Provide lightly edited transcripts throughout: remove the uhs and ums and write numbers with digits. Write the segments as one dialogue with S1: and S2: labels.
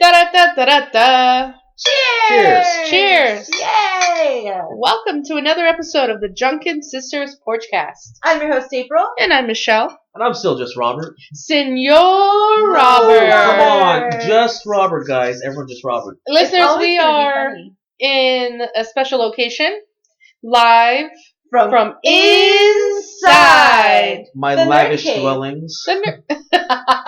S1: Da da da da da da.
S2: Cheers!
S1: Cheers!
S2: Yay!
S1: Welcome to another episode of the Drunken Sisters Porchcast.
S2: I'm your host, April.
S1: And I'm Michelle.
S3: And I'm still just Robert.
S1: Senor Robert.
S3: Come on, just Robert, guys. Everyone just Robert.
S1: Listeners, we are in a special location, live from inside
S3: My
S2: the
S3: lavish
S2: nerd cave.
S3: dwellings.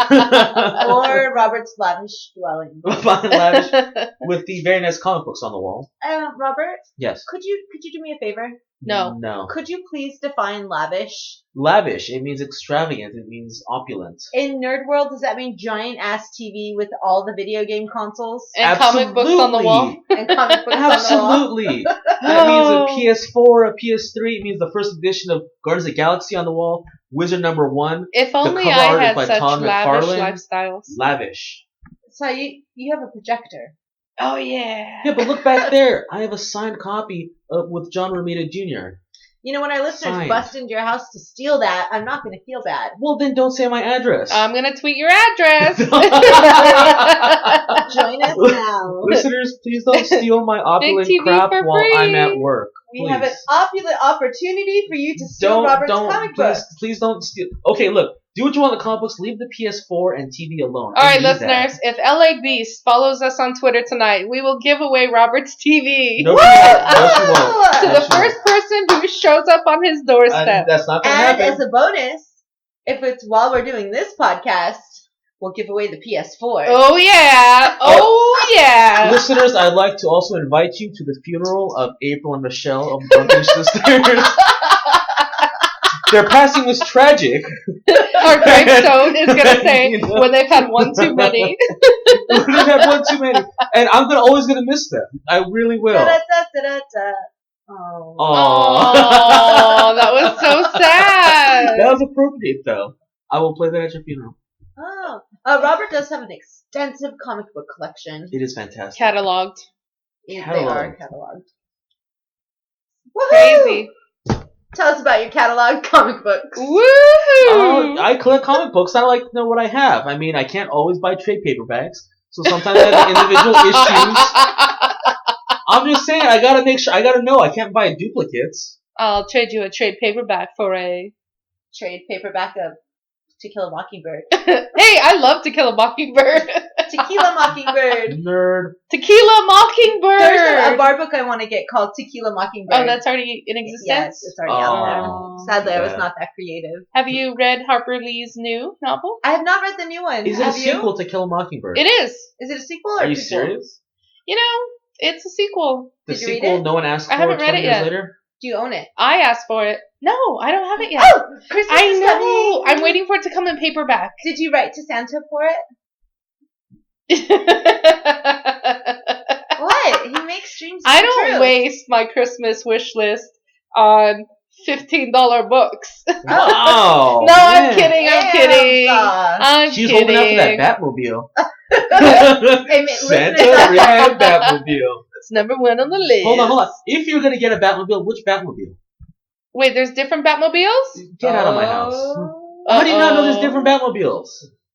S2: Or Robert's lavish dwelling.
S3: My lavish, with the very nice comic books on the wall.
S2: Robert,
S3: Yes.
S2: could you do me a favor?
S1: No.
S3: No.
S2: Could you please define lavish?
S3: Lavish. It means extravagant. It means opulent.
S2: In nerd world, does that mean giant ass TV with all the video game consoles
S1: And comic books on the wall?
S2: and comic books on the wall?
S3: Absolutely. That means a PS4, a PS3. It means the first edition of Guardians of the Galaxy on the wall. Wizard number 1.
S1: If only
S3: cover
S1: I
S3: art is
S1: had
S3: by
S1: such
S3: Todd
S1: lavish
S3: McFarlane.
S1: lifestyles.
S3: Lavish.
S2: So you have a projector.
S1: Oh, yeah.
S3: Yeah, but look back there. I have a signed copy with John Romita Jr.
S2: You know, when our listeners
S3: Signed.
S2: bust into your house to steal that, I'm not going to feel bad.
S3: Well, then don't say my address.
S1: I'm going to tweet your address.
S2: Join us now.
S3: Listeners, please don't steal my opulent
S1: TV
S3: crap
S1: for
S3: while
S1: free.
S3: I'm at work.
S2: We
S3: Please.
S2: have an opulent opportunity for you to steal Robert's comic book.
S3: Please don't steal. Okay, look. Do what you want in the comic books. Leave the PS4 and TV alone.
S1: All
S3: I
S1: right,
S3: need
S1: listeners, if LA Beast follows us on Twitter tonight, we will give away Robert's TV
S3: That. No, she won't.
S1: to
S3: No,
S1: the
S3: she
S1: first person who shows up on his
S3: won't.
S1: doorstep.
S3: That's not going to
S2: And
S3: happen.
S2: as a bonus, if it's while we're doing this podcast, we'll give away the PS4.
S1: Oh, yeah. Oh, yeah.
S3: Listeners, I'd like to also invite you to the funeral of April and Michelle of Drunken Sisters. Their passing was tragic.
S1: Our gravestone is going to say,
S3: You know?
S1: when they've had one too many.
S3: They've had one too many. And I'm always going to miss them. I really will.
S2: Da-da-da-da-da. Oh.
S1: Oh, that was so sad.
S3: That was appropriate, though. I will play that at your funeral.
S2: Oh. Robert does have an extensive comic book collection.
S3: It is fantastic.
S1: Cataloged.
S2: They
S3: Cataloged.
S2: are cataloged. Woohoo!
S1: Crazy.
S2: Tell us about your catalog comic books.
S1: Woohoo!
S3: I collect comic books. I like to know what I have. I mean, I can't always buy trade paperbacks, so sometimes I have individual issues. I'm just saying, I gotta make sure. I gotta know. I can't buy duplicates.
S1: I'll trade you a trade paperback for a...
S2: Trade paperback of To Kill a Mockingbird.
S1: Hey, I love To Kill a Mockingbird.
S2: Tequila Mockingbird.
S3: Nerd.
S1: Tequila Mockingbird.
S2: There's a bar book I want to get called Tequila Mockingbird.
S1: Oh, that's already in existence?
S2: Yes, it's already out there.
S1: Oh.
S2: Sadly, I was
S3: Yeah.
S2: not that creative.
S1: Have you read Harper Lee's new novel?
S2: I have not read the new one.
S3: Is it
S2: have
S3: a
S2: you?
S3: sequel to Kill a Mockingbird?
S1: It is.
S2: Is it a sequel or
S3: Are you
S2: prequel?
S3: serious?
S1: You know, it's a sequel.
S3: The
S2: Did you read
S3: sequel
S2: it?
S3: no one asked for
S1: I haven't read
S3: 20
S1: it
S3: years
S1: yet.
S3: later?
S2: Do you own it?
S1: I asked for it. No, I don't have it yet.
S2: Oh, Christmas
S1: I
S2: is
S1: know.
S2: coming.
S1: I'm waiting for it to come in paperback.
S2: Did you write to Santa for it? What? He makes dreams
S1: I
S2: come
S1: don't
S2: true.
S1: waste my Christmas wish list on $15 books.
S3: Wow.
S1: No, I'm
S3: man.
S1: kidding. I'm
S2: Damn,
S1: kidding.
S2: son.
S1: I'm
S3: She's
S1: kidding.
S3: holding out for that Batmobile.
S2: Hey,
S3: Santa
S2: listeners-
S3: Red Batmobile.
S1: It's number one on the list.
S3: Hold on. If you're gonna get a Batmobile, which Batmobile?
S1: Wait, there's different Batmobiles?
S3: Get out of my house.
S2: Oh.
S3: How do you not know there's
S1: Uh-oh.
S3: different Batmobiles?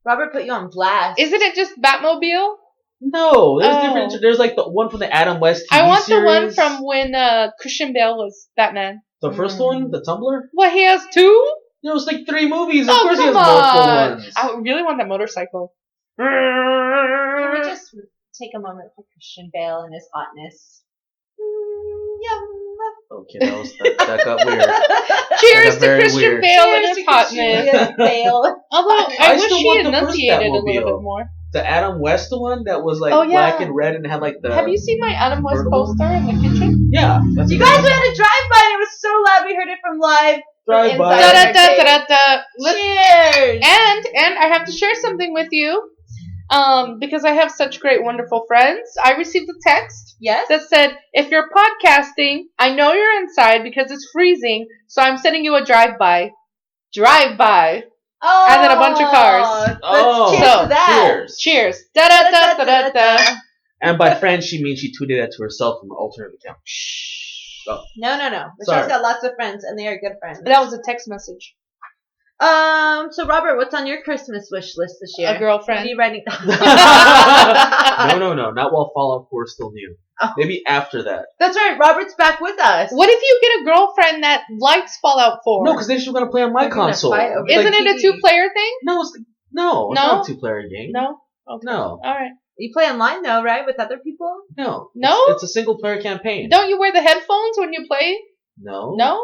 S2: Robert put you on blast.
S1: Isn't it just Batmobile?
S3: No, there's
S1: Oh.
S3: different. There's like the one from the Adam West TV
S1: I want
S3: series.
S1: the one from when Christian Bale was Batman.
S3: the first one, the Tumblr.
S1: What, he has two?
S3: There was like 3 movies. Of
S1: Oh,
S3: course he has
S1: come
S3: multiple
S1: on.
S3: ones.
S1: I really want that motorcycle.
S2: Can we just take a moment for Christian Bale and his hotness?
S3: Okay, that got weird.
S1: Cheers
S3: That got
S1: to
S3: very
S1: Christian
S3: weird.
S1: Bale and
S2: Cheers
S1: his
S2: to Christian
S1: hotness.
S2: Bale.
S1: Although, I
S3: I
S1: wish
S3: still
S1: he
S3: want the first
S1: enunciated a little
S3: Batmobile.
S1: bit more.
S3: The Adam West one that was like
S1: Oh, yeah.
S3: black and red and had like the.
S1: Have you seen my Adam West
S3: convertible?
S1: poster in the kitchen?
S3: Yeah. That's
S2: You
S3: a-
S2: guys had a drive-by and it was so loud we heard it from live.
S3: Drive by.
S2: inside.
S1: Da-da-da-da-da-da.
S2: Cheers!
S1: And I have to share something with you. Because I have such great, wonderful friends. I received a text
S2: Yes?
S1: that said, if you're podcasting, I know you're inside because it's freezing, so I'm sending you a drive-by. Drive-by.
S2: Oh,
S1: and then a bunch of cars.
S2: Let's
S3: Oh,
S2: cheers
S1: so,
S2: to that.
S3: Cheers.
S1: Cheers. Da-da-da-da-da-da.
S3: And by friend, she means she tweeted that to herself from an alternate account. Oh.
S2: No. Michelle's
S3: Sorry.
S2: got lots of friends, and they are good friends.
S1: That was a text message.
S2: So Robert, what's on your Christmas wish list this year?
S1: A girlfriend.
S2: What are you writing?
S3: No No. Not while Fallout 4 is still new.
S2: Oh.
S3: Maybe after that.
S2: That's right. Robert's back with us.
S1: What if you get a girlfriend that likes Fallout 4?
S3: No, because then she's going to play on my
S2: They're gonna
S3: console.
S2: fight over
S1: Isn't it a
S2: TV.
S1: 2-player thing?
S3: No, it's not a 2-player game.
S1: No? Okay.
S3: No.
S1: Alright.
S2: You play online though, right? With other people?
S3: No.
S1: No?
S3: It's a single-player campaign.
S1: Don't you wear the headphones when you play?
S3: No.
S1: No?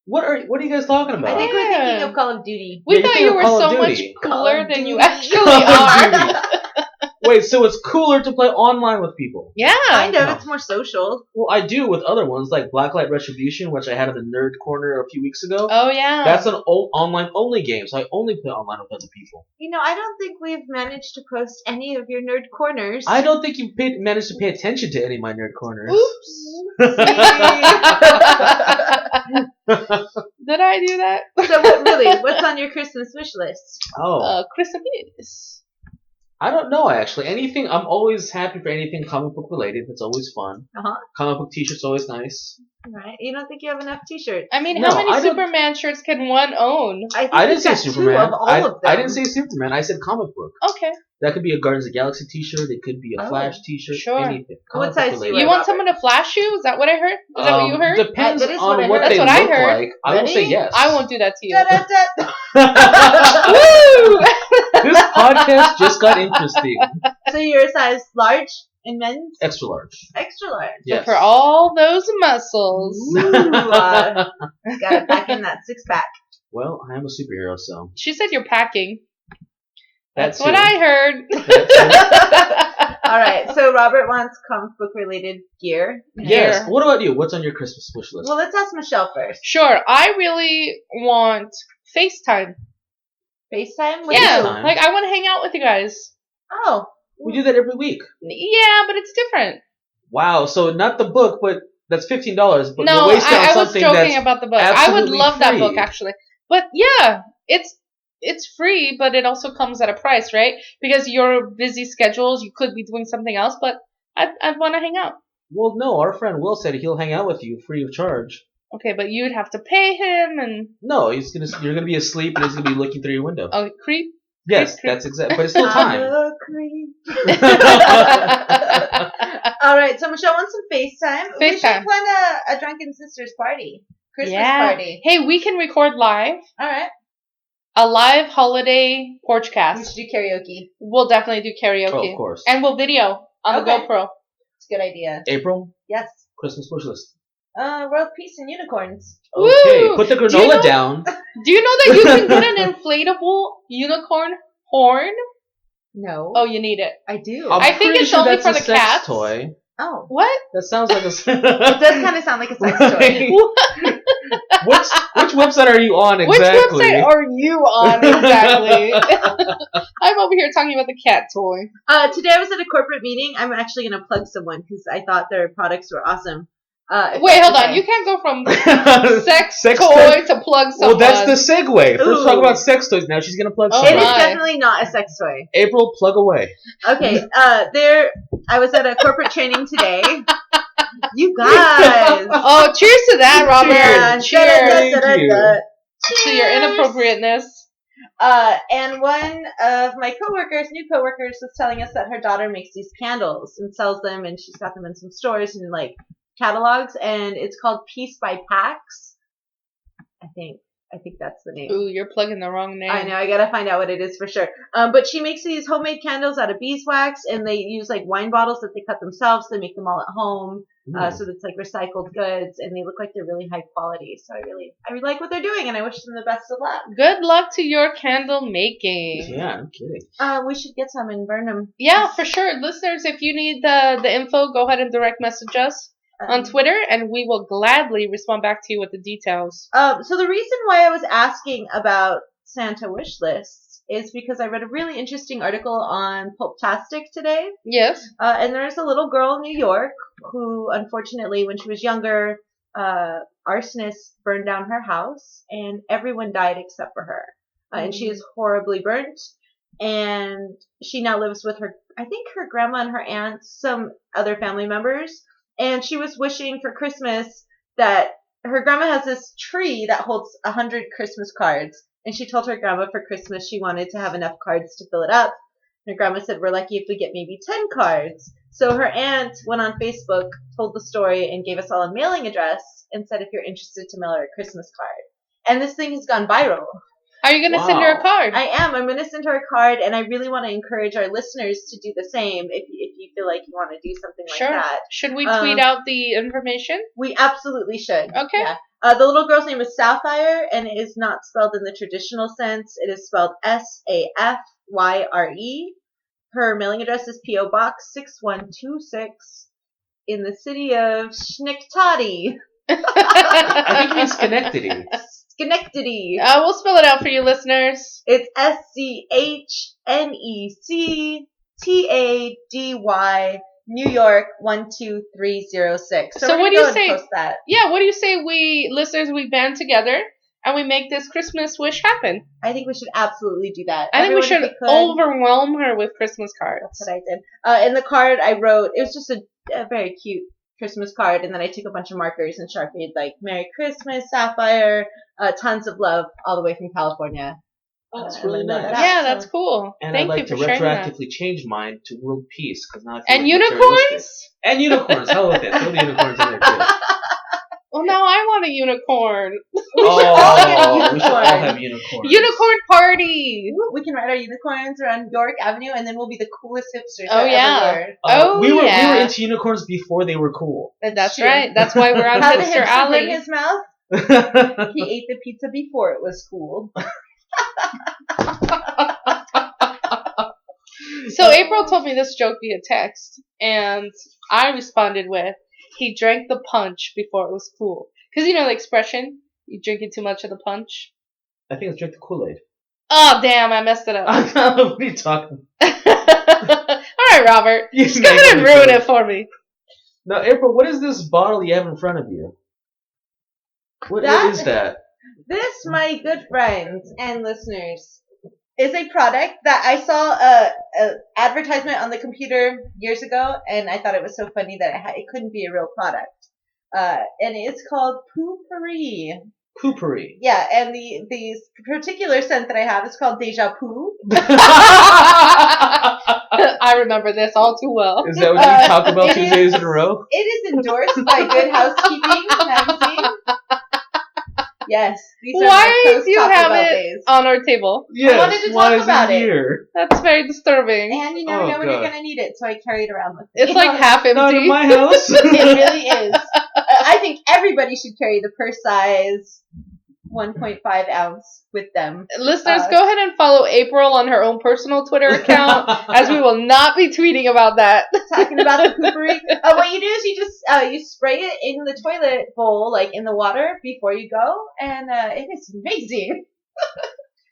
S3: What are you guys talking about?
S2: I think we're thinking of Call of Duty.
S1: We
S3: Yeah,
S1: thought
S3: you
S1: you
S3: think
S1: were
S3: of Call of
S1: so much
S3: Duty.
S2: Call
S1: cooler
S2: of
S1: than you
S2: Duty.
S1: actually
S3: Call of
S1: are.
S3: Duty. Wait, so it's cooler to play online with people?
S1: Yeah.
S2: Kind of.
S3: No.
S2: It's more social.
S3: Well, I do with other ones like Blacklight Retribution, which I had in the Nerd Corner a few weeks ago.
S1: Oh, yeah.
S3: That's an old online-only game, so I only play online with other people.
S2: You know, I don't think we've managed to post any of your nerd corners.
S3: I don't think you've managed to pay attention to any of my Nerd Corners.
S1: Oops. Did I do that?
S2: So what's on your Christmas wish list?
S3: Oh.
S1: Christmas.
S3: I don't know, actually. I'm always happy for anything comic book related. That's always fun.
S2: Uh-huh.
S3: Comic book t-shirts always nice.
S2: Right. You don't think you have enough t-shirts?
S1: I mean,
S3: No,
S1: how many
S3: I don't-
S1: Superman shirts can one own?
S2: I think
S3: I
S2: we've
S3: didn't say
S2: got
S3: Superman.
S2: two of all of them.
S3: I didn't say Superman. I said comic book.
S1: Okay.
S3: That could be a Guardians of the Galaxy t-shirt. It could be a
S2: Oh,
S3: Flash t-shirt.
S1: sure.
S3: Anything.
S2: What
S3: Comic book
S2: size do you
S3: related.
S1: You
S2: wear?
S1: want someone to flash you? Is that what I heard? Is that what you heard?
S3: Depends
S2: That is
S3: on
S2: what I
S3: what
S2: heard.
S3: they
S1: That's what I
S3: look
S1: heard.
S3: like. I will say
S2: Ready?
S3: yes.
S1: I won't do that to you.
S2: Da-da-da.
S1: Woo!
S3: This podcast just got interesting.
S2: So you're a size large in men's?
S3: Extra large.
S2: Extra large.
S3: Yes.
S1: For all those muscles.
S2: Ooh, gotta pack in that 6-pack.
S3: Well, I am a superhero, so.
S1: She said you're packing. That's
S3: That
S1: what
S3: too.
S1: I heard.
S3: That
S2: All right, so Robert wants comic book related gear.
S3: too. Yes.
S1: Here.
S3: What about you? What's on your Christmas wish list?
S2: Well, let's ask Michelle first.
S1: Sure, I really want FaceTime.
S2: FaceTime? What
S1: Yeah,
S2: do you do?
S3: FaceTime?
S1: like I want to hang out with you guys.
S2: Oh.
S3: We do that every week.
S1: Yeah, but it's different.
S3: Wow. So not the book, but that's $15. But
S1: No,
S3: you're wasting on
S1: I was
S3: something
S1: joking
S3: that's
S1: about the book. I would
S3: absolutely
S1: love that
S3: free.
S1: book actually. But yeah, it's free, but it also comes at a price, right? Because your busy schedules, you could be doing something else, but I'd want to hang out.
S3: Well, no. Our friend Will said he'll hang out with you free of charge.
S1: Okay, but you'd have to pay him and
S3: No, you're gonna be asleep and he's gonna be looking through your window.
S1: oh, creep.
S3: Yes,
S1: creep.
S3: that's exactly. But it's still
S2: I'm
S3: time.
S2: a creep. All right, so Michelle wants some FaceTime. We should
S1: FaceTime.
S2: plan a Drunken Sisters party. Christmas
S1: Yeah.
S2: party.
S1: Hey, we can record live.
S2: All right.
S1: A live holiday
S2: We
S1: Porchcast.
S2: should do karaoke.
S1: We'll definitely do karaoke.
S3: Oh, of course.
S1: And we'll video on the
S2: Okay.
S1: GoPro.
S2: It's a good idea.
S3: April,
S2: Yes.
S3: Christmas wish list.
S2: World peace and unicorns.
S3: Okay,
S1: Woo!
S3: put the
S1: Do you
S3: granola
S1: know-
S3: down.
S1: Do you know that you can get an inflatable unicorn horn?
S2: No.
S1: Oh, you need it.
S2: I do.
S3: I'm
S1: I think
S3: pretty
S1: it's
S3: sure
S1: only
S3: that's
S1: for
S3: a
S1: the
S3: sex
S1: cats.
S3: toy.
S2: Oh.
S1: What?
S3: That sounds like a.
S2: It does kind of sound like a sex toy.
S3: Which website are you on exactly?
S1: Which website are you on exactly? I'm over here talking about the cat toy.
S2: Today I was at a corporate meeting. I'm actually going to plug someone because I thought their products were awesome. If
S1: Wait,
S2: that's
S1: hold on.
S2: okay.
S1: You can't go from sex
S3: Sex
S1: toy to plug
S3: Well,
S1: someone.
S3: that's the segue. First
S2: Ooh.
S3: talk about sex toys. Now she's gonna plug
S1: Oh,
S2: It is
S3: someone.
S1: my.
S2: definitely not a sex toy.
S3: April, plug away.
S2: Okay, I was at a corporate training today. You guys.
S1: Oh, cheers to that, Robert.
S3: Cheers.
S1: Cheers
S3: Thank you.
S1: to your inappropriateness.
S2: And one of my new coworkers, was telling us that her daughter makes these candles and sells them, and she's got them in some stores and like catalogs, and it's called Piece by Pax. I think that's the name.
S1: Ooh, you're plugging the wrong name.
S2: I know, I gotta find out what it is for sure. But she makes these homemade candles out of beeswax, and they use like wine bottles that they cut themselves. They make them all at home, so it's like recycled goods, and they look like they're really high quality. So I really like what they're doing, and I wish them the best of luck.
S1: Good luck to your candle making.
S3: Yeah, I'm kidding.
S2: We should get some and burn them.
S1: Yeah, for sure. Listeners, if you need the info, go ahead and direct message us on Twitter, and we will gladly respond back to you with the details.
S2: So the reason why I was asking about Santa wish lists is because I read a really interesting article on Porchcast today.
S1: Yes.
S2: And there's a little girl in New York who, unfortunately, when she was younger, arsonists burned down her house, and everyone died except for her. And she is horribly burnt. And she now lives with her grandma and her aunts, some other family members. And she was wishing for Christmas that her grandma has this tree that holds 100 Christmas cards. And she told her grandma for Christmas she wanted to have enough cards to fill it up. Her grandma said, we're lucky if we get maybe 10 cards. So her aunt went on Facebook, told the story, and gave us all a mailing address and said if you're interested to mail her a Christmas card. And this thing has gone viral.
S1: Are you going to send her a card?
S2: I am. I'm going to send her a card, and I really want to encourage our listeners to do the same if you feel like you want to do something like that.
S1: Should we tweet out the information?
S2: We absolutely should.
S1: Okay.
S2: Yeah. The little girl's name is Sapphire, and it is not spelled in the traditional sense. It is spelled Safyre. Her mailing address is P.O. Box 6126 in the city of Schenectady.
S3: I think it's Schenectady.
S2: Schenectady.
S1: We'll spell it out for you listeners.
S2: It's SCHNECTADY, New York 12306. So
S1: what do you say?
S2: Post that.
S1: Yeah, what do you say we band together and we make this Christmas wish happen?
S2: I think we should absolutely do that.
S1: I think we should overwhelm her with Christmas cards.
S2: That's what I did. In the card I wrote, it was just a very cute Christmas card, and then I took a bunch of markers and Sharpied like Merry Christmas, Sapphire, tons of love, all the way from California.
S3: Oh, that's really nice.
S1: Yeah, that's cool.
S3: And
S1: Thank
S3: I'd like
S1: you
S3: to
S1: for sharing that.
S3: retroactively change mine to world peace because now I feel
S1: And
S3: like
S1: unicorns?
S3: And unicorns. Hell with it. Throw the unicorns in there too.
S1: Well, now I want a unicorn.
S3: We should all have unicorns.
S1: Unicorn party.
S2: We can ride our unicorns around York Avenue, and then we'll be the coolest hipsters
S1: Oh, yeah.
S2: ever.
S3: We were into unicorns before they were cool.
S1: That's right. That's why we're on
S2: Have the
S1: Hipster
S2: hipster
S1: Alley.
S2: in his mouth? He ate the pizza before it was cool.
S1: So April told me this joke via text, and I responded with, he drank the punch before it was cool. Because you know the expression, you drinking too much of the punch?
S3: I think it's drink the Kool-Aid.
S1: Oh, damn, I messed it up.
S3: What are you talking about?
S1: Alright, Robert. Just go ahead and ruin it for me.
S3: Now, April, what is this bottle you have in front of you? What is that?
S2: This, my good friends and listeners, is a product that I saw a advertisement on the computer years ago, and I thought it was so funny that it couldn't be a real product. And it's called Poopery.
S3: Poopery.
S2: Yeah, and the particular scent that I have is called Deja Poo.
S1: I remember this all too well.
S3: Is that what you talk about 2 days in a row?
S2: It is endorsed by Good Housekeeping magazine. Yes.
S1: Why do you have it on our table?
S3: Yes,
S2: I wanted to talk about it.
S3: Here?
S1: That's very disturbing.
S2: And you never know when you're going to need it, so I carry it around with me.
S1: It's like half empty.
S3: Not in my house.
S2: It really is. I think everybody should carry the purse size 1.5 ounce with them.
S1: Listeners, go ahead and follow April on her own personal Twitter account, as we will not be tweeting about that.
S2: Talking about the poopery. What you do is you just you spray it in the toilet bowl, like in the water, before you go, and it is amazing.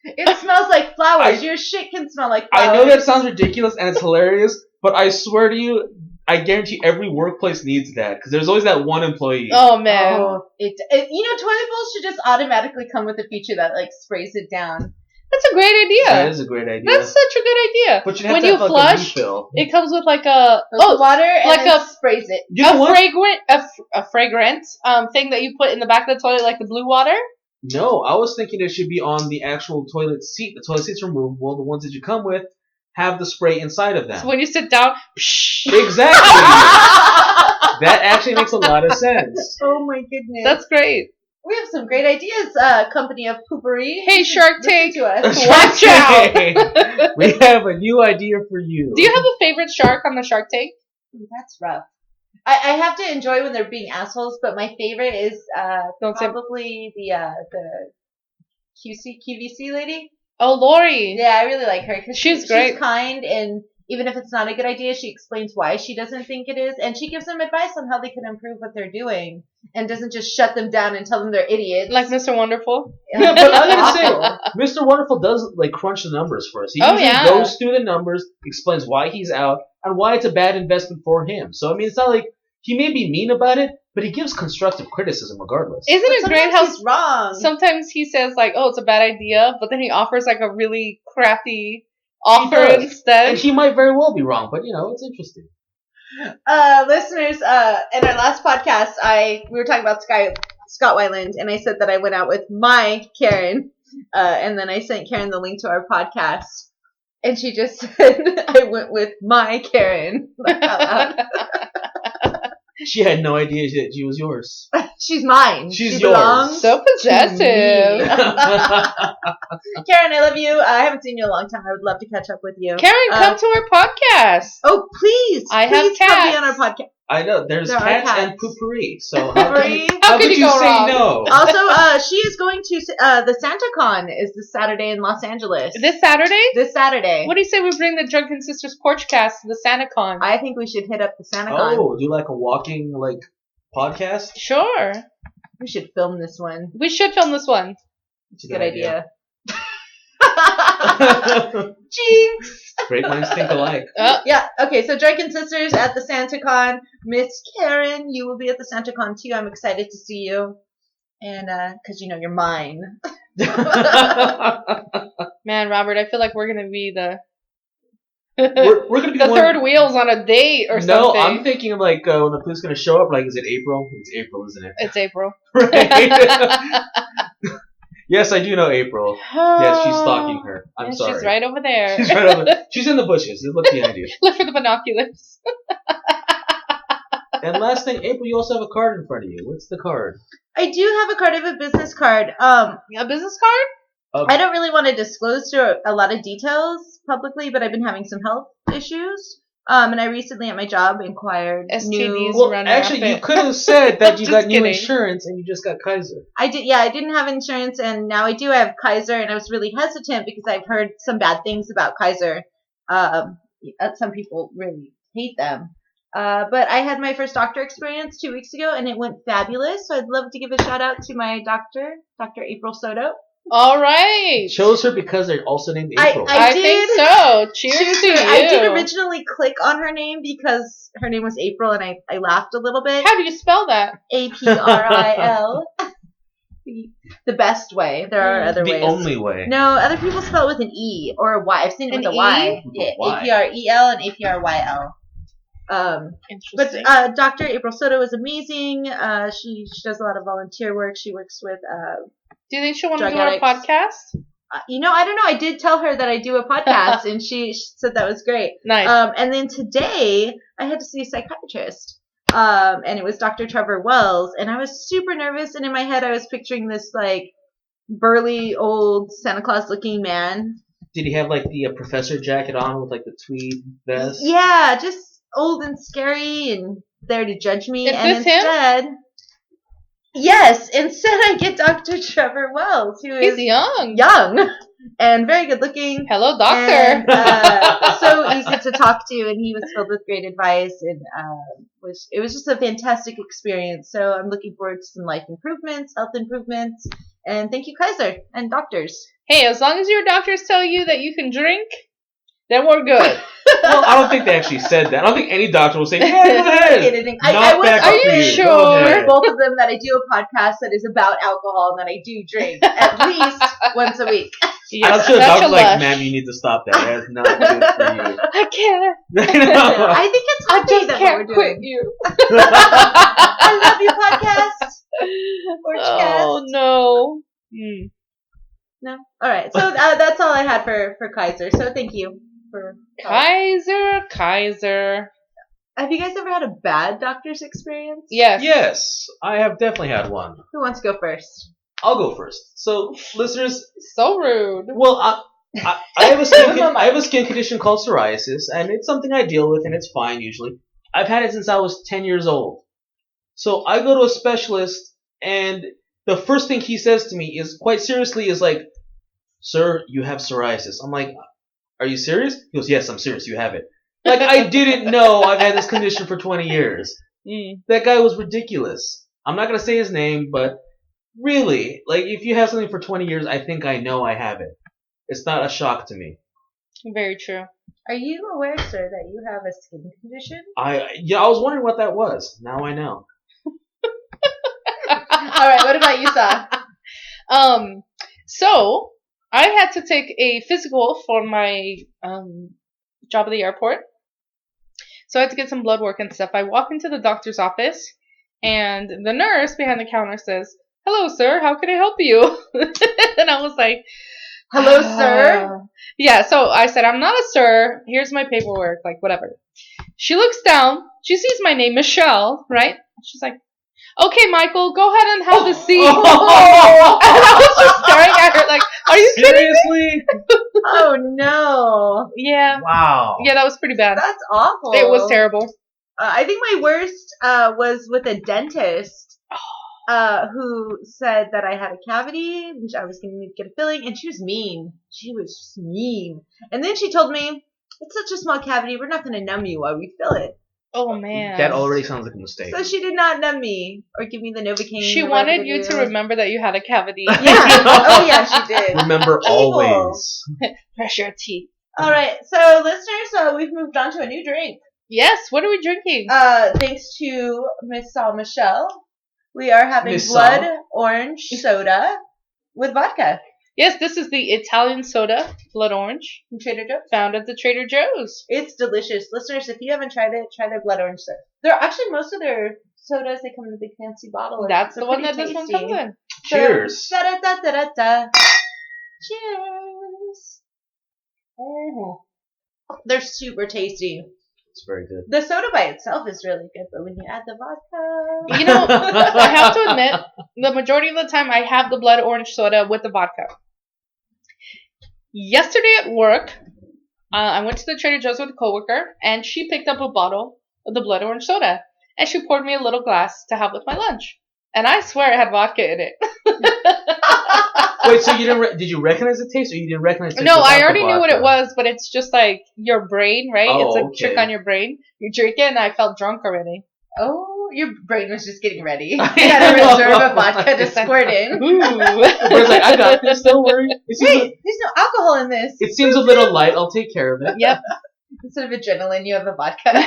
S2: It smells like flowers. Your shit can smell like flowers.
S3: I know that sounds ridiculous and it's hilarious, but I swear to you, I guarantee every workplace needs that because there's always that one employee.
S1: Oh man!
S2: Toilet bowls should just automatically come with a feature that like sprays it down.
S1: That's a great idea.
S3: That is a great idea.
S1: That's such a good idea.
S3: But you have
S1: when
S3: to
S1: you
S3: have, like,
S1: flush,
S3: a refill.
S1: it comes with like a
S2: water and
S1: like
S2: then sprays it.
S3: You know what?
S1: a fragrant thing that you put in the back of the toilet, like the blue water.
S3: No, I was thinking it should be on the actual toilet seat. The toilet seat's removable. The ones that you come with have the spray inside of them.
S1: So when you sit down, psh.
S3: Exactly. That actually makes a lot of sense.
S2: Oh my goodness.
S1: That's great.
S2: We have some great ideas, company of Poopery.
S1: Hey, Shark Tank,
S2: to us.
S1: watch out.
S3: We have a new idea for you.
S1: Do you have a favorite shark on the Shark Tank?
S2: That's rough. I have to enjoy when they're being assholes, but my favorite is probably the QVC lady.
S1: Oh, Lori.
S2: Yeah, I really like her because
S1: she's great.
S2: She's kind, and even if it's not a good idea, she explains why she doesn't think it is, and she gives them advice on how they can improve what they're doing, and doesn't just shut them down and tell them they're idiots.
S1: Like Mr. Wonderful.
S3: Yeah, but I gotta say, Mr. Wonderful does like crunch the numbers for us. He usually goes through the numbers, explains why he's out, and why it's a bad investment for him. So I mean, it's not like he may be mean about it, but he gives constructive criticism regardless.
S1: Isn't it great how
S2: he's wrong?
S1: Sometimes he says like, "Oh, it's a bad idea," but then he offers like a really crappy offer instead.
S3: And he might very well be wrong, but you know, it's interesting.
S2: Listeners, in our last podcast, we were talking about Scott Weiland, and I said that I went out with my Karen, and then I sent Karen the link to our podcast. And she just said, I went with my Karen.
S3: She had no idea that she was yours.
S2: She's mine.
S3: She
S2: yours.
S3: belongs
S1: so possessive.
S2: Karen, I love you. I haven't seen you in a long time. I would love to catch up with you.
S1: Karen, come to our podcast.
S2: Oh, please.
S1: I have cats.
S2: Come be on our podcast.
S3: I know. There's cats and poopery. So how could you
S1: go
S3: say
S1: wrong?
S3: no?
S2: Also, she is going to the SantaCon is this Saturday in Los Angeles.
S1: This Saturday?
S2: This Saturday.
S1: What do you say we bring the Drunken Sisters Porchcast to the SantaCon?
S2: I think we should hit up the SantaCon.
S3: Oh, do like a walking podcast?
S1: Sure.
S2: We should film this one.
S1: We should film this one.
S2: It's a good idea. Jinx!
S3: Great minds think alike.
S2: Yeah, okay, so Drunken Sisters at the SantaCon. Miss Karen, you will be at the SantaCon too. I'm excited to see you. And, because you're mine.
S1: Man, Robert, I feel like we're going to be the...
S3: we're gonna be
S1: the third wheels on a date or something.
S3: No, I'm thinking of when the police gonna show up. Is it April? It's April, isn't it?
S1: It's April.
S3: Right. Yes, I do know April. Yes, she's stalking her. I'm sorry.
S1: She's right over there.
S3: She's right over there. She's in the bushes. Look behind you.
S1: Look for the binoculars.
S3: And last thing, April, you also have a card in front of you. What's the card?
S2: I do have a card. I have a business card.
S1: A business card?
S2: I don't really want to disclose a lot of details publicly, but I've been having some health issues. And I recently at my job inquired
S1: STDs.
S3: Well, actually, you could have said that you got new insurance and you just got Kaiser.
S2: I did. Yeah, I didn't have insurance, and now I do have Kaiser. And I was really hesitant because I've heard some bad things about Kaiser. Some people really hate them. But I had my first doctor experience 2 weeks ago, and it went fabulous. So I'd love to give a shout out to my doctor, Dr. April Soto.
S1: All right.
S3: Chose her because they're also named April.
S1: I think so. Cheers to you.
S2: I did originally click on her name because her name was April, and I laughed a little bit.
S1: How do you spell that?
S2: April. The best way. There are other ways.
S3: The only way.
S2: No, other people spell it with an E or a Y. I've seen it with a Y. Yeah, APREL and APRYL.
S1: Interesting.
S2: But Dr. April Soto is amazing. She does a lot of volunteer work. She works with
S1: do you think she'll want to do
S2: addicts.
S1: our podcast?
S2: I don't know. I did tell her that I do a podcast, and she said that was great.
S1: Nice.
S2: And then today I had to see a psychiatrist, and it was Dr. Trevor Wells, and I was super nervous. And in my head, I was picturing this burly old Santa Claus looking man.
S3: Did he have the professor jacket on with the tweed vest?
S2: Yeah, just old and scary and there to judge me.
S1: Is this him?
S2: Yes, instead I get Dr. Trevor Wells, who is
S1: young
S2: and very good looking.
S1: Hello, doctor.
S2: And, so easy to talk to, and he was filled with great advice, and it was just a fantastic experience. So I'm looking forward to some life improvements, health improvements, and thank you, Kaiser and doctors.
S1: Hey, as long as your doctors tell you that you can drink, then we're good.
S3: Well, I don't think they actually said that. I don't think any doctor will say, yeah, go ahead.
S2: Are
S1: you sure?
S2: Both of them that I do a podcast that is about alcohol and that I do drink at least once a week.
S3: Yes, I'm sure the doctor's ma'am, you need to stop that. That is not good for you.
S1: I can't.
S2: I think it's
S1: I just
S2: that
S1: can't
S2: what we're
S1: quit
S2: doing.
S1: you.
S2: I love you, podcast. Porchcast.
S1: Oh, no.
S2: No? All right. So that's all I had for Kaiser. So thank you.
S1: Kaiser.
S2: Have you guys ever had a bad doctor's experience?
S1: Yes.
S3: Yes, I have definitely had one.
S2: Who wants to go first?
S3: I'll go first. So, listeners.
S1: So rude.
S3: Well, I have a skin condition called psoriasis, and it's something I deal with, and it's fine usually. I've had it since I was 10 years old. So I go to a specialist, and the first thing he says to me is, quite seriously, is "Sir, you have psoriasis." I'm like, "Are you serious?" He goes, "Yes, I'm serious. You have it." I didn't know I've had this condition for 20 years. That guy was ridiculous. I'm not going to say his name, but really, if you have something for 20 years, I think I know I have it. It's not a shock to me.
S1: Very true.
S2: Are you aware, sir, that you have a skin condition?
S3: I was wondering what that was. Now I know.
S2: All right, what about you, Sa?
S1: So I had to take a physical for my job at the airport. So I had to get some blood work and stuff. I walk into the doctor's office, and the nurse behind the counter says, "Hello, sir. How can I help you?" And I was like,
S2: Hello, sir.
S1: Yeah, so I said, I'm not a sir. Here's my paperwork, like, whatever. She looks down. She sees my name, Michelle, right? She's like, okay, Michael, go ahead and have the seat. And I was just staring at her like, are you
S3: seriously?
S2: Oh, no.
S1: Yeah.
S3: Wow.
S1: Yeah, that was pretty bad.
S2: That's awful.
S1: It was terrible.
S2: I think my worst was with a dentist who said that I had a cavity and I was going to get a filling, and she was mean. She was just mean. And then she told me, it's such a small cavity, we're not going to numb you while we fill it.
S1: Oh, man.
S3: That already sounds like a mistake.
S2: So she did not numb me or give me the Novocaine.
S1: She wanted you to remember that you had a cavity.
S2: Yeah. Oh, yeah, she did.
S3: Remember always.
S1: Brush your teeth.
S2: All right. So, listeners, we've moved on to a new drink.
S1: Yes. What are we drinking?
S2: Thanks to Miss Saul Michelle, we are having
S3: Miss
S2: blood
S3: Saul?
S2: orange soda with vodka.
S1: Yes, this is the Italian soda, blood orange,
S2: From Trader Joe's.
S1: found at the Trader Joe's.
S2: It's delicious. Listeners, if you haven't tried it, try their blood orange soda. They're actually, most of their sodas, they come in a big fancy bottle.
S1: That's
S2: They're
S1: the one that
S2: pretty
S1: this one
S2: tasty.
S1: comes in.
S3: Cheers.
S2: So, da-da-da-da-da-da. Cheers. Oh. They're super tasty.
S3: It's very good.
S2: The soda by itself is really good, but when you add the vodka...
S1: You know, I have to admit, the majority of the time I have the blood orange soda with the vodka. Yesterday at work, I went to the Trader Joe's with a coworker, and she picked up a bottle of the blood orange soda, and she poured me a little glass to have with my lunch. And I swear it had vodka in it.
S3: Wait, so you didn't? Did you recognize the taste, or you didn't recognize the taste?
S1: No, I already knew what it was, but it's just like your brain, right?
S3: Oh,
S1: it's a
S3: okay.
S1: trick on your brain. You drink it, and I felt drunk already.
S2: Oh, your brain was just getting ready. You had a reserve of vodka to squirt in.
S1: Ooh.
S3: The brain's like, I got this. Don't worry.
S2: Wait, there's no alcohol in this.
S3: It seems a little light. I'll take care of it.
S1: Yep.
S2: Instead of adrenaline, you have a vodka.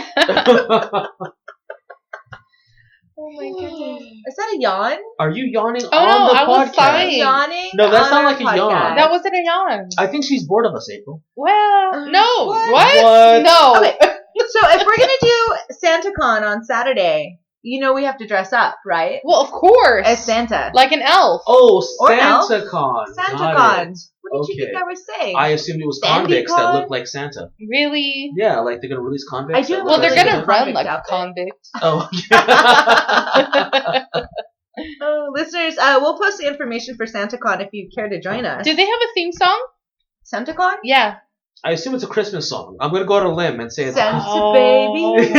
S2: Oh my goodness. Is that a yawn?
S3: Are you yawning
S1: Oh,
S3: on the
S1: I was
S3: podcast?
S1: sighing.
S2: Yawning?
S3: No, that
S2: on
S3: sounded
S2: our
S3: like a yawn.
S2: podcast.
S1: That wasn't a yawn.
S3: I think she's bored of us, April.
S1: Well, no.
S2: What?
S1: What? No.
S2: Okay. So if we're gonna do SantaCon on Saturday, you know we have to dress up, right?
S1: Well, of course.
S2: As Santa.
S1: Like an elf.
S3: Oh,
S2: Or elf.
S3: SantaCon.
S2: SantaCon. What did you
S3: Okay.
S2: think I was saying?
S3: I assumed it was
S2: Sandy
S3: convicts that
S2: con?
S3: look like Santa.
S1: Really?
S3: Yeah, like they're gonna release convicts.
S2: I do
S3: that
S2: have
S3: look
S1: Well, they're
S3: like
S1: gonna
S3: Santa.
S1: run
S2: convict
S1: like a
S2: outfit.
S1: convict.
S2: Oh, listeners, we'll post the information for SantaCon if you care to join us.
S1: Do they have a theme song?
S2: SantaCon?
S1: Yeah.
S3: I assume it's a Christmas song. I'm gonna go out on a limb and say it's
S2: Santa
S1: Oh.
S2: baby.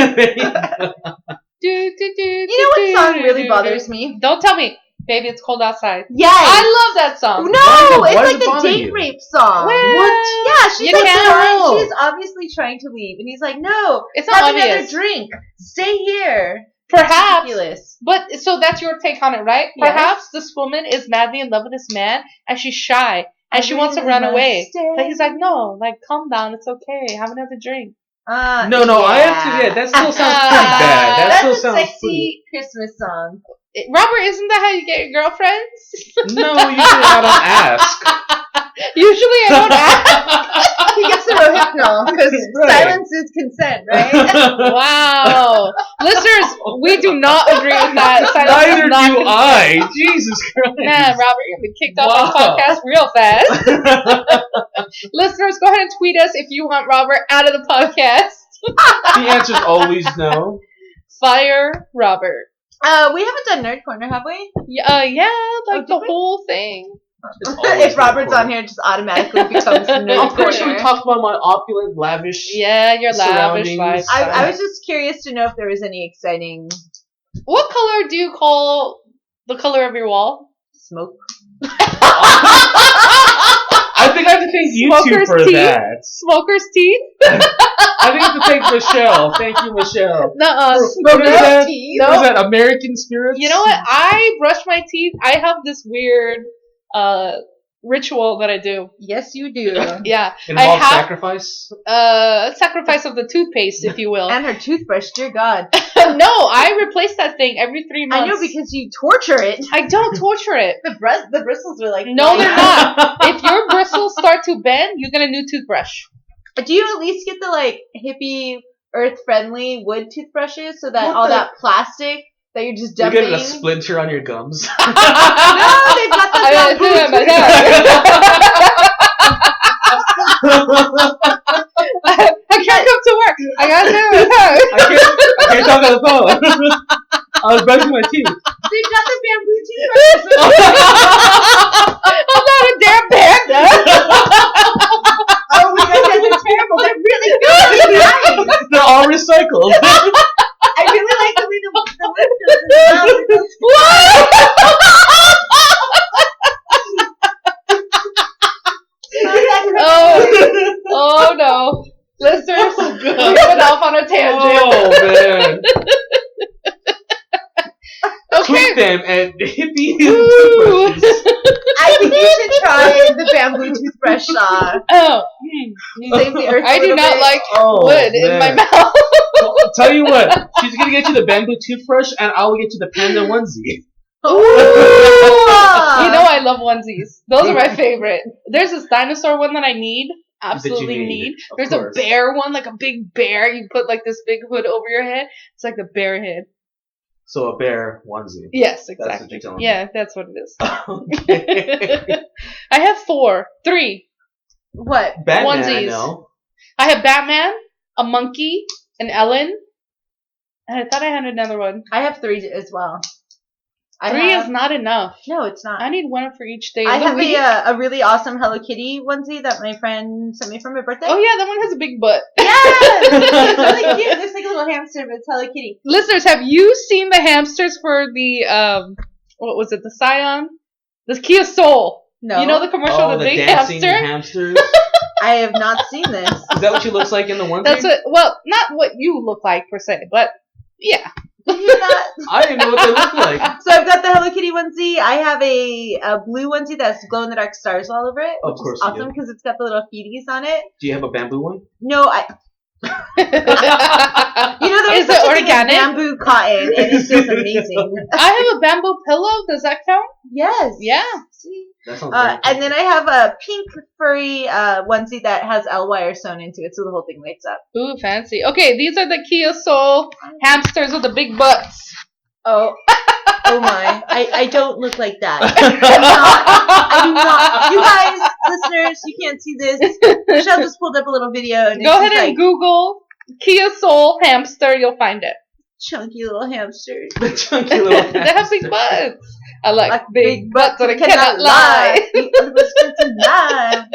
S1: You
S2: You know what song really bothers me?
S1: Don't tell me. Baby, it's cold outside.
S2: Yes.
S1: I love that song.
S2: No,
S3: Why
S2: it's
S3: does
S2: like
S3: it
S2: the
S3: bother
S2: date
S3: you?
S2: rape song.
S1: What?
S2: Yeah, she's
S1: You
S2: like
S1: can't
S2: trying.
S3: know.
S2: She's obviously trying to leave, and he's like, "No,
S1: It's not
S2: have another
S1: obvious.
S2: drink. Stay here."
S1: Perhaps.
S2: Ridiculous.
S1: But, so that's your take on it, right?
S2: Yes.
S1: Perhaps this woman is madly in love with this man, and she's shy, and she wants to
S2: really
S1: run
S2: must
S1: away.
S2: stay.
S1: But he's like, no, like, calm down. It's okay. Have another drink.
S3: No, I have to. Yeah, that still sounds pretty bad. That
S2: That's
S3: still
S2: a
S3: sounds
S2: sexy Christmas song.
S1: Robert, isn't that how you get your girlfriends?
S3: pretty. No, usually I don't ask.
S1: Usually I don't ask.
S2: He gets the rohypnol because
S3: Right.
S2: silence is consent, right?
S1: Wow. Listeners, we do not agree with that. Silence is
S3: Neither
S1: not
S3: do
S1: consent.
S3: I. Jesus Christ.
S1: Man, Robert, you're going to be kicked off
S3: Wow.
S1: the podcast real fast. Listeners, go ahead and tweet us if you want Robert out of the podcast.
S3: The answer's always no.
S1: Fire Robert.
S2: We haven't done Nerd Corner, have we?
S1: Yeah, like
S2: did
S1: the
S2: we?
S1: whole thing.
S3: It's always
S2: If Robert's
S3: Nerd
S2: on here, it just automatically becomes Nerd
S3: I'm pretty sure we
S2: Corner.
S3: talked about my opulent, lavish.
S1: Yeah, your lavish
S3: Surroundings.
S1: lifestyle.
S2: I was just curious to know if there was any exciting
S1: What color do you call the color of your wall?
S2: smoke.
S3: I think I have to thank you two
S1: Smoker's
S3: for
S1: teeth?
S3: that.
S1: Smoker's teeth?
S3: I think I have to thank Michelle. Thank you, Michelle.
S1: Nuh-uh.
S3: What is that?
S2: teeth?
S1: No.
S3: What is that? American Spirits?
S1: You know what? I brush my teeth. I have this weird ritual that I do.
S2: Yes, you do.
S1: Yeah.
S3: Involves
S1: I have
S3: sacrifice?
S1: sacrifice of the toothpaste, if you will.
S2: And her toothbrush, dear God.
S1: No, I replace that thing every 3 months.
S2: I know because you torture it.
S1: I don't torture it.
S2: The bristles are like...
S1: No, they're not. If your bristles start to bend, you get a new toothbrush.
S2: Do you at least get the, like, hippie, earth-friendly wood toothbrushes so that
S3: What
S2: all
S3: the-
S2: that plastic that you're just
S3: You
S2: dumping...
S3: get a splinter on your gums.
S2: No, they've got
S1: I
S2: the
S1: gotta do that myself. I can't come to work. I gotta do it.
S3: I can't talk on the phone. I was brushing my teeth.
S2: They've got the bamboo toothbrushes.
S1: I'm not a damn panda.
S2: Oh my god, they're terrible. They're really good. They're nice.
S3: They're all recycled.
S2: I really like the way the lip does.
S1: Oh no. Listeners, we went off on a tangent.
S3: Oh man.
S1: Okay.
S3: Tweet them at hippie
S1: Ooh.
S3: toothbrushes.
S2: I think you should try the bamboo toothbrush saw.
S1: Oh.
S2: Save the earth.
S1: I do not like
S3: Oh,
S1: wood in my
S3: man.
S1: mouth.
S3: Well, I'll tell you what, she's gonna get you the bamboo toothbrush, and I'll get you the panda onesie.
S1: Ooh. You know I love onesies. Those are my favorite. There's this dinosaur one that I need. Absolutely need. There's
S3: course.
S1: a bear one, like a big bear. You put like this big hood over your head. It's like the bear head.
S3: So a bear onesie.
S1: Yes,
S3: That's what
S1: exactly.
S3: you're telling me.
S1: Yeah, that's what it is.
S3: Okay.
S1: I have 3.
S2: What?
S3: Batman,
S1: Onesies.
S3: I know.
S1: I have Batman, a monkey, an Ellen, and I thought I had another one.
S2: I have 3 as well.
S1: 3 is not enough.
S2: No, it's not.
S1: I need one for each day.
S2: I
S1: of the
S2: have
S1: week.
S2: a really awesome Hello Kitty onesie that my friend sent me for my birthday.
S1: Oh yeah, that one has a big butt.
S2: Yeah! It's really cute. It looks like a little hamster, but it's Hello Kitty.
S1: Listeners, have you seen the hamsters for the what was it? The Scion, the Kia Soul.
S2: No.
S1: You know the commercial of the big
S3: dancing
S1: hamster.
S3: hamsters.
S2: I have not seen this.
S3: Is that what she looks like in the onesie?
S1: That's what. Well, not what you look like per se, but yeah.
S2: Did you not?
S3: I didn't know what they look like.
S2: So I've got the Hello Kitty onesie. I have a blue onesie that has glow in the dark stars all over it,
S3: Of
S2: which
S3: course
S2: is
S3: you
S2: awesome
S3: do.
S2: because it's got the little feeties on it.
S3: Do you have a bamboo one?
S2: No, you know there's
S1: Is
S2: such
S1: it
S2: a thing as
S1: organic?
S2: bamboo cotton, and it feels amazing.
S1: I have a bamboo pillow. Does that count?
S2: Yes.
S1: Yeah.
S2: See?
S3: That sounds very
S2: And then I have a pink furry onesie that has L wire sewn into it, so the whole thing lights up.
S1: Ooh, fancy. Okay, these are the Kia Soul hamsters with the big butts.
S2: Oh, oh my! I don't look like that. I do not. You guys, listeners, you can't see this. Michelle just pulled up a little video, and
S1: Go
S2: it's
S1: ahead
S2: just
S1: and
S2: like
S1: Google Kia Soul hamster. You'll find it.
S2: chunky little hamsters.
S3: The chunky little
S1: They have big butts. I like,
S2: Like
S1: big butts, and I cannot lie.
S2: The other person lie.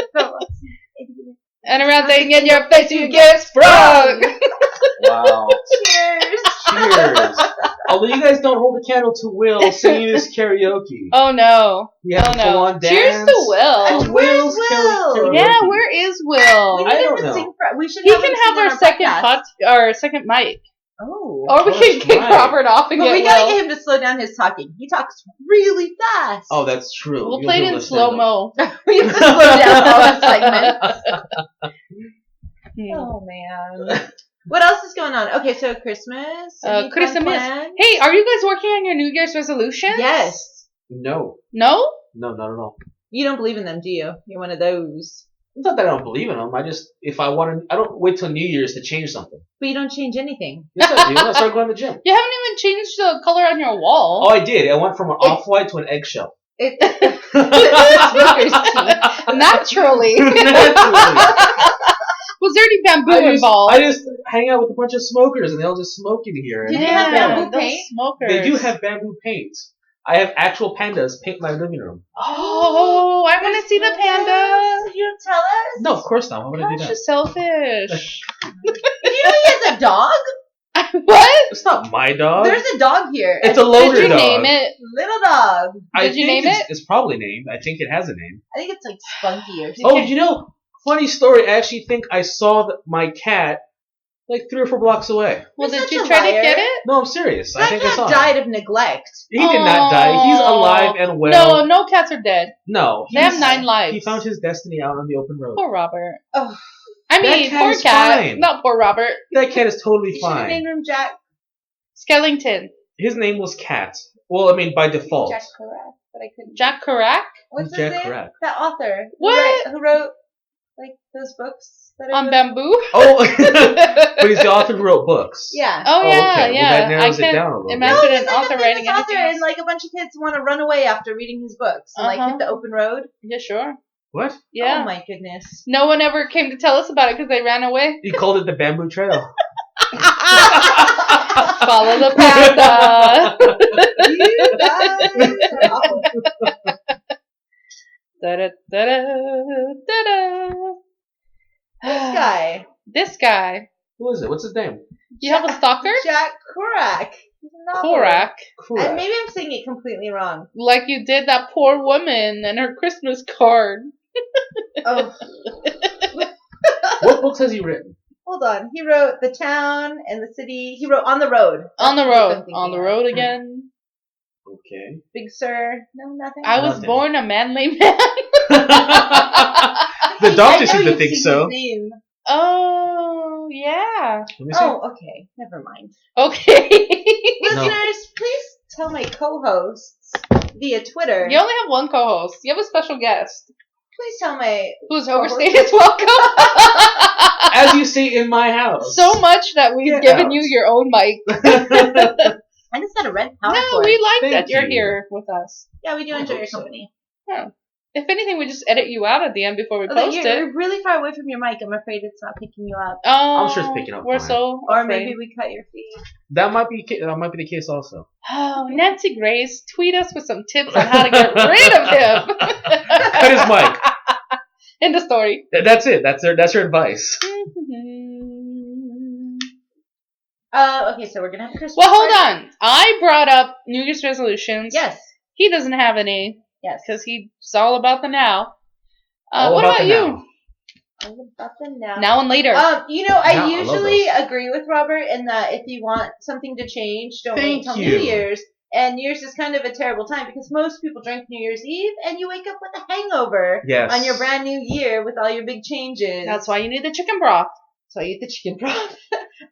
S1: And around thing in your face, you get sprung.
S3: Wow.
S2: Cheers.
S3: Cheers. Although you guys don't hold a candle to Will singing this karaoke.
S1: Oh no.
S3: You have
S1: Oh
S3: a full-on
S1: no.
S3: dance.
S1: Cheers to Will.
S2: Where's Will?
S3: karaoke.
S1: Yeah, where is Will?
S2: We
S3: I
S2: need him
S3: don't
S2: to
S3: know.
S2: sing. We should.
S1: He
S2: have
S1: can
S2: him
S1: have
S2: sing on
S1: our second mic.
S2: Oh.
S1: Or we can kick
S3: right.
S1: Robert off and
S2: But
S1: get
S2: we gotta
S1: Will.
S2: get him to slow down his talking. He talks really fast.
S3: Oh, that's true.
S1: We'll
S3: You'll
S1: play
S3: do
S1: it in
S3: a
S1: slow mo.
S2: We have to slow down all the segments.
S1: Hmm.
S2: Oh man. What else is going on? Okay, so Christmas. Any fun
S1: Christmas.
S2: plans?
S1: Hey, are you guys working on your New Year's resolutions?
S2: Yes.
S3: No.
S1: No?
S3: No, not at all.
S2: You don't believe in them, do you? You're one of those.
S3: It's not that I don't believe in them. I just, if I want to, I don't wait till New Year's to change something.
S2: But you don't change anything.
S3: Yes, I do. I start going to the gym.
S1: You haven't even changed the color on your wall.
S3: Oh, I did. I went from an off-white to an eggshell.
S2: Smoker's tea.
S1: Naturally. Was there any bamboo involved?
S3: I just hang out with a bunch of smokers, and they'll just smoke in here.
S2: Did
S3: And
S2: they have bamboo
S1: those
S2: paint?
S1: smokers.
S3: They do have bamboo paint. I have actual pandas paint my living room.
S1: Oh, I want to see the pandas.
S2: You don't tell us?
S3: No, of course not. Why would I do
S1: Gosh,
S3: that?
S1: you're selfish.
S2: Do you know he has a dog?
S1: What?
S3: It's not my dog.
S2: There's a dog here.
S3: It's a loader
S1: Did you
S3: dog.
S1: name it?
S2: Little dog.
S1: Did you name it?
S3: It's probably named. I think it has a name.
S2: I think it's like Spunky or something.
S3: Oh, you know, funny story. I actually think I saw my cat like 3 or 4 blocks away.
S1: Well,
S2: You're
S1: did
S2: such
S1: you
S2: a
S1: try to
S2: liar.
S1: get it?
S3: No, I'm serious. I
S2: That
S3: think I saw
S2: cat
S3: him.
S2: died of neglect.
S3: He did not die. He's alive and well.
S1: No cats are dead.
S3: No,
S1: They have
S3: he's-
S1: 9 lives.
S3: He found his destiny out on the open road.
S1: Poor Robert.
S2: Oh.
S1: I
S3: That
S1: mean,
S3: cat
S1: poor
S3: is
S1: cat.
S3: fine.
S1: Not poor Robert.
S3: That cat is totally
S2: You should have
S3: fine.
S2: named him Jack.
S1: Skellington.
S3: His name was Cat. Well, I mean by default.
S2: Jack Kerouac, but I couldn't.
S1: Jack Kerouac?
S2: What's his
S3: Jack
S2: name?
S3: Kerouac.
S2: That author.
S1: What?
S2: Who wrote like those books that
S1: On
S2: are
S1: bamboo?
S3: Oh, but he's the author who wrote books.
S2: Yeah.
S1: Oh, yeah,
S3: okay. Well,
S1: yeah.
S3: that narrows
S1: I
S3: it
S1: can
S3: down a little
S1: imagine
S3: bit.
S1: an
S2: he's like
S1: author
S2: a
S1: writing
S2: famous
S1: anything
S2: author,
S1: else.
S2: and like a bunch of kids want to run away after reading his books and like
S1: Uh-huh.
S2: hit the open road.
S1: Yeah, sure.
S3: What?
S1: Yeah.
S2: Oh my goodness.
S1: No one ever came to tell us about it because they ran away.
S3: He called it the Bamboo Trail.
S1: Follow the panda.
S2: You guys are awful. This guy.
S3: Who is it? What's his name?
S1: You have a stalker?
S2: Jack Korak.
S1: Korak.
S2: And maybe I'm saying it completely wrong.
S1: Like you did that poor woman and her Christmas card.
S2: Oh.
S3: What books has he written?
S2: Hold on. He wrote The Town and the City. He wrote On the Road.
S1: On the Road. On the Road again.
S3: Okay.
S2: Big Sir. No, nothing.
S1: I was born a manly man.
S3: The doctor seemed to think so.
S2: His name.
S1: Oh, yeah.
S2: Oh, okay. Never mind.
S1: Okay.
S2: Listeners, please tell my co-hosts via Twitter.
S1: You only have one co-host. You have a special guest.
S2: Please tell my...
S1: Who's overstayed his welcome.
S3: As you see in my house.
S1: So much that we've given you your own mic.
S2: I just got a red power
S1: No,
S2: cord.
S1: we like
S3: Thank
S1: that you're
S3: you.
S1: here with us.
S2: Yeah, we do enjoy your company.
S1: Yeah. If anything, we just edit you out at the end before we
S2: Okay,
S1: post it.
S2: you're really far away from your mic. I'm afraid it's not picking you up.
S1: Oh,
S3: I'm sure it's picking up
S1: We're
S3: fine.
S1: so
S2: Or
S1: afraid.
S2: maybe we cut your feed.
S3: That might be the case also.
S1: Oh, Nancy Grace, tweet us with some tips on how to get rid of him.
S3: Cut his mic.
S1: In the story.
S3: That's it. That's her advice.
S2: Okay, so we're gonna have a Christmas
S1: Well, hold
S2: party.
S1: on. I brought up New Year's resolutions.
S2: Yes.
S1: He doesn't have any.
S2: Yes.
S1: Because he's all about the now.
S3: All
S1: what about
S3: the
S1: you?
S3: now.
S2: All about the now.
S1: Now and later.
S2: I
S3: Now, I love
S2: usually
S3: those.
S2: agree with Robert in that if you want something to change, don't wait
S3: Thank
S2: until
S3: you.
S2: New Year's. And New Year's is kind of a terrible time because most people drink New Year's Eve and you wake up with a hangover
S3: Yes.
S2: on your brand new year with all your big changes.
S1: That's why you need the chicken broth.
S2: So I eat the chicken broth.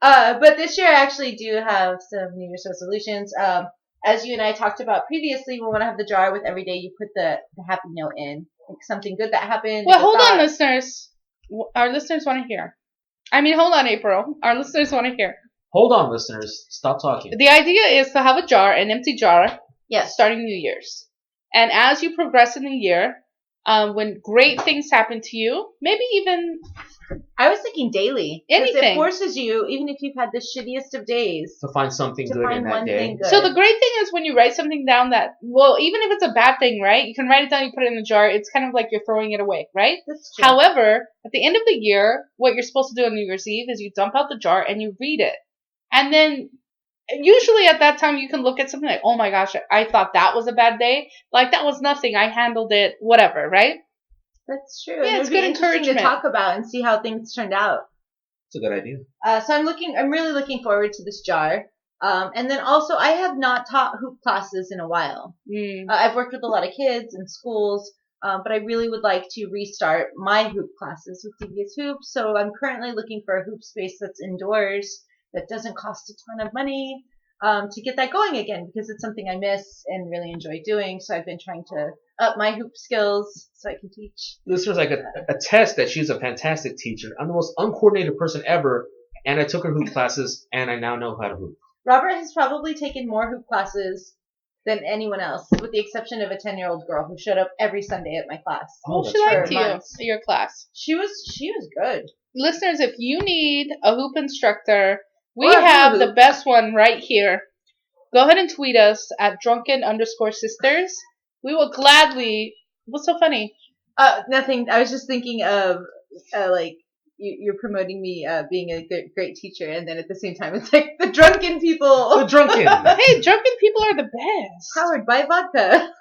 S2: But this year I actually do have some New Year's resolutions. As you and I talked about previously, we want to have the jar with every day you put the happy note in. Like something good that happened.
S1: Well,
S2: a
S1: hold
S2: thought.
S1: on, listeners. Our listeners want to hear. Hold on, April. Our listeners want to hear.
S3: Hold on, listeners. Stop talking.
S1: The idea is to have a jar, an empty jar,
S2: Yes.
S1: starting New Year's. And as you progress in the year, when great things happen to you, maybe even
S2: I was thinking daily. 'Cause
S1: Anything.
S2: It forces you, even if you've had the shittiest of days,
S3: To find something
S2: to
S3: good
S2: find
S3: in that
S2: one
S3: day.
S2: thing good.
S1: So the great thing is when you write something down that, well, even if it's a bad thing, right? You can write it down, you put it in the jar. It's kind of like you're throwing it away, right?
S2: That's true.
S1: However, at the end of the year, what you're supposed to do on New Year's Eve is you dump out the jar and you read it. And then usually at that time you can look at something like, oh my gosh, I thought that was a bad day. Like that was nothing. I handled it, whatever, right?
S2: That's true.
S1: Yeah,
S2: And
S1: it's
S2: it would be
S1: good
S2: interesting to
S1: encouragement.
S2: talk about and see how things turned out.
S3: It's a good idea.
S2: So I'm really looking forward to this jar. And then also, I have not taught hoop classes in a while. I've worked with a lot of kids in schools, but I really would like to restart my hoop classes with Devious Hoops. So I'm currently looking for a hoop space that's indoors, that doesn't cost a ton of money, to get that going again, because it's something I miss and really enjoy doing. So I've been trying to up my hoop skills so I can teach.
S3: Listeners, I could attest that she's a fantastic teacher. I'm the most uncoordinated person ever, and I took her hoop classes, and I now know how to hoop.
S2: Robert has probably taken more hoop classes than anyone else, with the exception of a 10-year-old girl who showed up every Sunday at my class.
S3: Oh,
S1: Well, she
S3: that's
S1: liked
S3: right.
S1: your class.
S2: She was good.
S1: Listeners, if you need a hoop instructor, we
S2: Or a
S1: have
S2: hula
S1: the
S2: hoop.
S1: best one right here. Go ahead and tweet us at drunken_sisters. We will gladly. What's so funny?
S2: Nothing. I was just thinking of like you're promoting me being a great teacher, and then at the same time it's like the drunken people.
S3: The Drunken.
S1: Hey, drunken people are the best.
S2: Powered by vodka.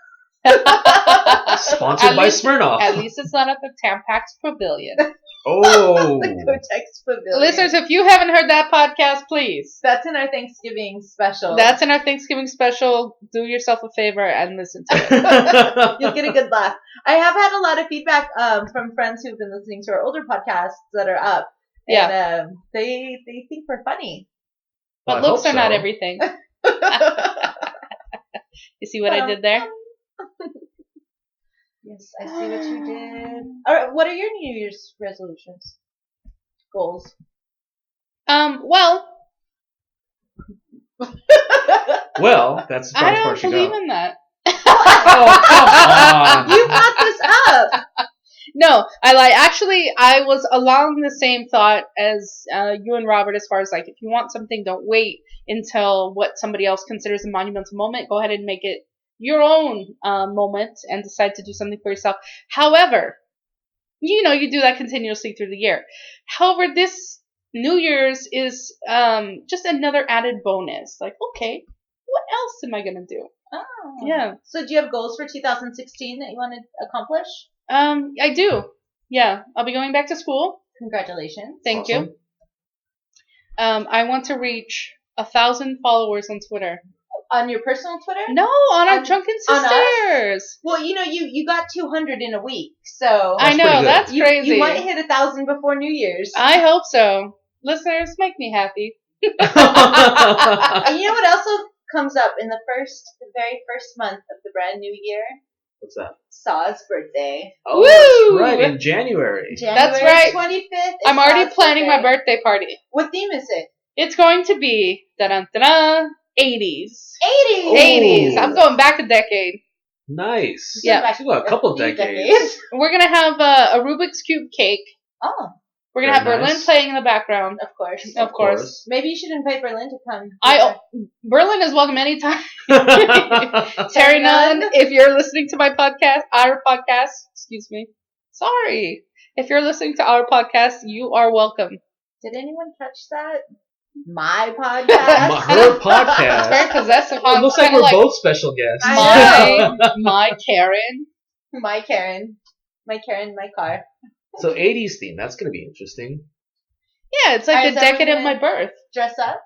S3: Sponsored by Smirnoff.
S1: At least it's not at the Tampax Pavilion.
S3: Oh.
S2: The Kotex Pavilion.
S1: Listeners, if you haven't heard that podcast, please.
S2: That's in our Thanksgiving special.
S1: That's in our Thanksgiving special. Do yourself a favor and listen to it.
S2: You'll get a good laugh. I have had a lot of feedback from friends who've been listening to our older podcasts that are up.
S1: Yeah.
S2: And they think we're funny.
S1: But
S3: I
S1: looks
S3: hope
S1: are not
S3: so.
S1: everything. You see what I did there?
S2: Yes, I see what you did. All right, what are your New Year's resolutions? Goals?
S1: Well,
S3: Well, that's about
S1: I
S3: as far
S1: don't
S3: as she
S1: believe
S3: got.
S1: in that.
S3: Oh, come on.
S2: You brought this up.
S1: No, I like. Actually, I was along the same thought as you and Robert. As far as like, if you want something, don't wait until what somebody else considers a monumental moment. Go ahead and make it your own moment and decide to do something for yourself. However, you do that continuously through the year. However, this New Year's is just another added bonus. Like, okay, what else am I gonna do?
S2: Oh.
S1: Yeah.
S2: So do you have goals for 2016 that you want to accomplish?
S1: I do. Yeah, I'll be going back to school.
S2: Congratulations.
S1: Thank you. I want to reach 1,000 followers on Twitter.
S2: On your personal Twitter?
S1: No, on our Drunken Sisters.
S2: Well, you got 200 in a week, so
S1: I know that's crazy.
S2: You might hit 1,000 before New Year's.
S1: I hope so. Listeners, make me happy.
S2: You know what also comes up in the very first month of the brand new year?
S3: What's that?
S2: Saw's birthday.
S3: Oh, Woo! That's right, in January.
S1: That's right.
S2: 25th.
S1: I'm already planning my birthday party.
S2: What theme is it?
S1: It's going to be 80s.
S2: 80s.
S1: 80s. I'm going back a decade.
S3: Nice.
S1: Yeah.
S3: A couple of decades.
S1: We're gonna have a Rubik's Cube cake.
S2: Oh.
S1: We're gonna have Berlin playing in the background.
S2: Of course.
S1: Of course.
S2: Maybe you should invite Berlin to come.
S1: Berlin is welcome anytime. Terry Nunn, if you're listening to our podcast, excuse me. Sorry. If you're listening to our podcast, you are welcome.
S2: Did anyone catch that? My podcast.
S3: Her podcast.
S1: It's very possessive.
S3: It looks like we're both special guests.
S1: My Karen.
S2: My Karen. My Karen, my car.
S3: So 80s theme, that's going to be interesting.
S1: Yeah, it's like the decade of my birth.
S2: Dress up?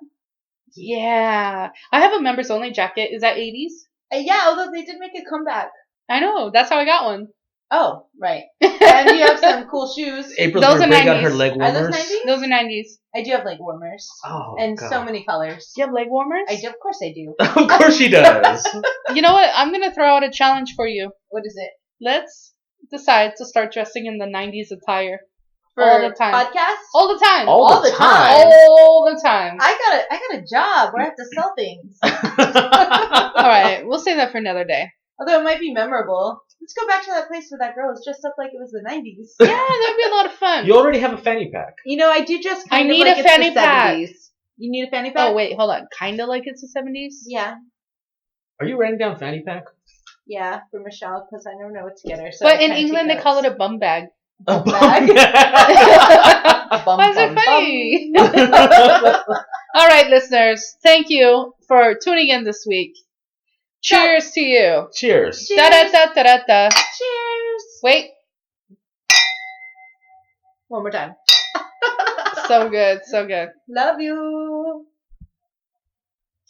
S1: Yeah. I have a members only jacket. Is that 80s?
S2: Yeah, although they did make a comeback.
S1: I know. That's how I got one.
S2: Oh, right. And you have some cool shoes.
S3: April's going to break out her leg warmers.
S2: Are those 90s?
S1: Those are 90s.
S2: I do have leg warmers.
S3: Oh,
S2: and
S3: God.
S2: So many colors.
S1: Do you have leg warmers?
S2: I do. Of course I do.
S3: Of course she does.
S1: You know what? I'm going to throw out a challenge for you.
S2: What is it?
S1: Let's decide to start dressing in the 90s attire.
S2: For
S1: all the time.
S2: Podcasts?
S1: All the time.
S3: All the time.
S1: All the time.
S2: I got a job where I have to sell things.
S1: All right. We'll save that for another day.
S2: Although it might be memorable. Let's go back to that place where that girl was dressed up like it was the 90s.
S1: Yeah, that'd be a lot of fun.
S3: You already have a fanny pack.
S2: I do just
S1: I need a fanny pack.
S2: 70s. You need a fanny pack?
S1: Oh, wait, hold on. Kind of like it's the 70s?
S2: Yeah.
S3: Are you writing down fanny pack?
S2: Yeah, for Michelle, because I never know what to get her. So
S1: but in England, they call it a bum bag.
S3: A bag?
S1: Why is it funny? All right, listeners. Thank you for tuning in this week. Cheers to you.
S3: Cheers.
S1: Da-da-da-da-da-da.
S2: Cheers.
S1: Wait.
S2: One more time.
S1: So good. So good.
S2: Love you.